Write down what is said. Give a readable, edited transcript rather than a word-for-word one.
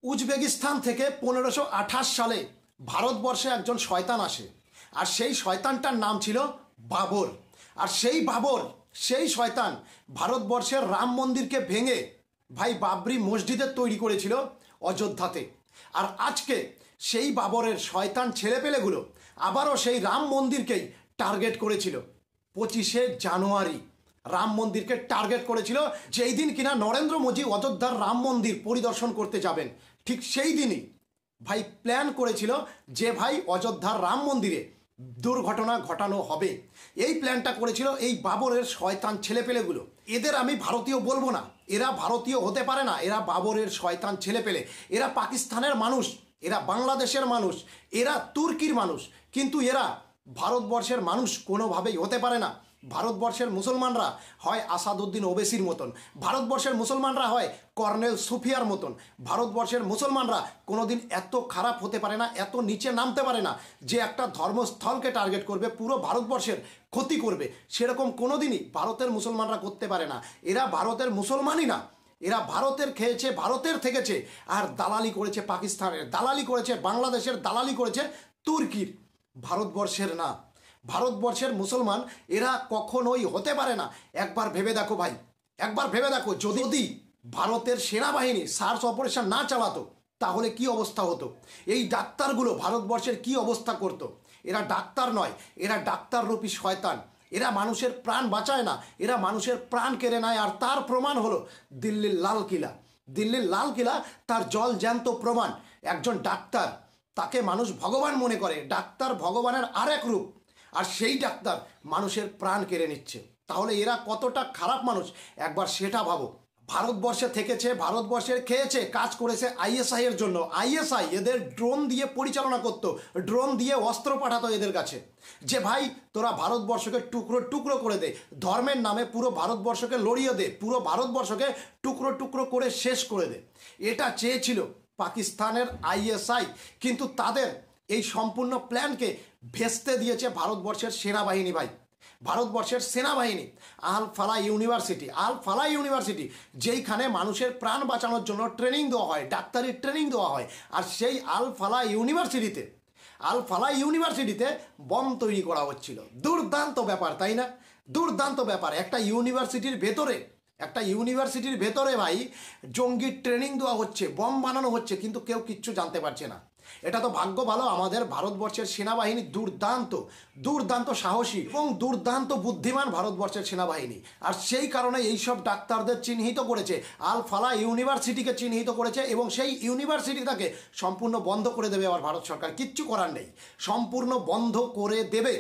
Uzbekistan থেকে 1528 সালে ভারতবর্ষে একজন শয়তান আসে। আর সেই শয়তানটার নাম ছিল বাবর। আর সেই বাবর, সেই শয়তান ভারতবর্ষের রাম মন্দিরকে ভেঙে ভাই বাবরি মসজিদের তৈরি করেছিল অযোধ্যাতে। আর আজকে সেই বাবরের শয়তান ছেলেপেলেগুলো আবারও সেই রাম মন্দিরকেই টার্গেট করেছিল। 25শে জানুয়ারি রাম মন্দিরকে টার্গেট করেছিল, যেই দিন কিনা নরেন্দ্র মোদী অযোধ্যার রাম মন্দির পরিদর্শন করতে যাবেন। ঠিক সেই দিনই ভাই প্ল্যান করেছিল যে ভাই অযোধ্যার রাম মন্দিরে দুর্ঘটনা ঘটানো হবে। এই প্ল্যানটা করেছিল এই বাবরের শয়তান ছেলেপেলেগুলো। এদের আমি ভারতীয় বলবো না, এরা ভারতীয় হতে পারে না, এরা বাবরের শয়তান ছেলেপেলে। এরা পাকিস্তানের মানুষ, এরা বাংলাদেশের মানুষ, এরা তুর্কির মানুষ, কিন্তু এরা ভারতবর্ষের মানুষ কোনোভাবেই হতে পারে না। ভারতবর্ষের মুসলমানরা হয় আসাদুদ্দিন ওবেসির মতন, ভারতবর্ষের মুসলমানরা হয় কর্নেল সুফিয়ার মতন, ভারতবর্ষের মুসলমানরা কোনোদিন এত খারাপ হতে পারে না, এত নিচে নামতে পারে না যে একটা ধর্মস্থলকে টার্গেট করবে, পুরো ভারতবর্ষের ক্ষতি করবে। সেরকম কোনোদিনই ভারতের মুসলমানরা করতে পারে না। এরা ভারতের মুসলমানই না, এরা ভারতের খেয়েছে, ভারতের থেকেছে, আর দালালি করেছে পাকিস্তানের, দালালি করেছে বাংলাদেশের, দালালি করেছে তুর্কির, ভারতবর্ষের না। ভারতবর্ষের মুসলমান এরা কখনোই হতে পারে না। একবার ভেবে দেখো ভাই, একবার ভেবে দেখো, যদি ভারতের সেনাবাহিনী সার্চ অপারেশন না চালাতো তাহলে কি অবস্থা হতো? এই ডাক্তারগুলো ভারতবর্ষের কি অবস্থা করতো? এরা ডাক্তার নয়, এরা ডাক্তাররূপী শয়তান। এরা মানুষের প্রাণ বাঁচায় না, এরা মানুষের প্রাণ কেড়ে নেয়। আর তার প্রমাণ হলো দিল্লির লাল কিলা। দিল্লির লাল কিলা তার জল জ্যান্ত প্রমাণ। একজন ডাক্তার, তাকে মানুষ ভগবান মনে করে, ডাক্তার ভগবানের আর এক রূপ, আর সেই ডাক্তার মানুষের প্রাণ কেড়ে নিচ্ছে। তাহলে এরা কতটা খারাপ মানুষ একবার সেটা ভাবো। ভারতবর্ষে থেকেছে, ভারতবর্ষের খেয়েছে, কাজ করেছে আইএসআই এর জন্য। আইএসআই এদের ড্রোন দিয়ে পরিচালনা করতো, ড্রোন দিয়ে অস্ত্র পাঠাতো এদের কাছে, যে ভাই তোরা ভারতবর্ষকে টুকরো টুকরো করে দে, ধর্মের নামে পুরো ভারতবর্ষকে লড়িয়ে দে, পুরো ভারতবর্ষকে টুকরো টুকরো করে শেষ করে দে। এটা চেয়েছিল পাকিস্তানের আইএসআই, কিন্তু তাদের এই সম্পূর্ণ প্ল্যানকে ভেস্তে দিয়েছে ভারতবর্ষের সেনাবাহিনী। ভাই ভারতবর্ষের সেনাবাহিনী, আল ফালা ইউনিভার্সিটি, আল ফালা ইউনিভার্সিটি যেইখানে মানুষের প্রাণ বাঁচানোর জন্য ট্রেনিং দেওয়া হয়, ডাক্তারি ট্রেনিং দেওয়া হয়, আর সেই আল ফালা ইউনিভার্সিটিতে, আল ফালা ইউনিভার্সিটিতে বম তৈরি করা হচ্ছিল। দুর্দান্ত ব্যাপার, তাই না? দুর্দান্ত ব্যাপার। একটা ইউনিভার্সিটির ভেতরে, একটা ইউনিভার্সিটির ভেতরে ভাই জঙ্গি ট্রেনিং দেওয়া হচ্ছে, বম বানানো হচ্ছে, কিন্তু কেউ কিচ্ছু জানতে পারছে না। এটা তো ভাগ্য ভালো, আমাদের ভারতবর্ষের সেনাবাহিনী দুর্দান্ত, দুর্দান্ত সাহসী এবং দুর্দান্ত বুদ্ধিমান ভারতবর্ষের সেনাবাহিনী। আর সেই কারণে এইসব ডাক্তারদের চিহ্নিত করেছে, আল ফালা ইউনিভার্সিটিকে চিহ্নিত করেছে, এবং সেই ইউনিভার্সিটিটাকে সম্পূর্ণ বন্ধ করে দেবে আবার ভারত সরকার। কিচ্ছু করার নেই, সম্পূর্ণ বন্ধ করে দেবে।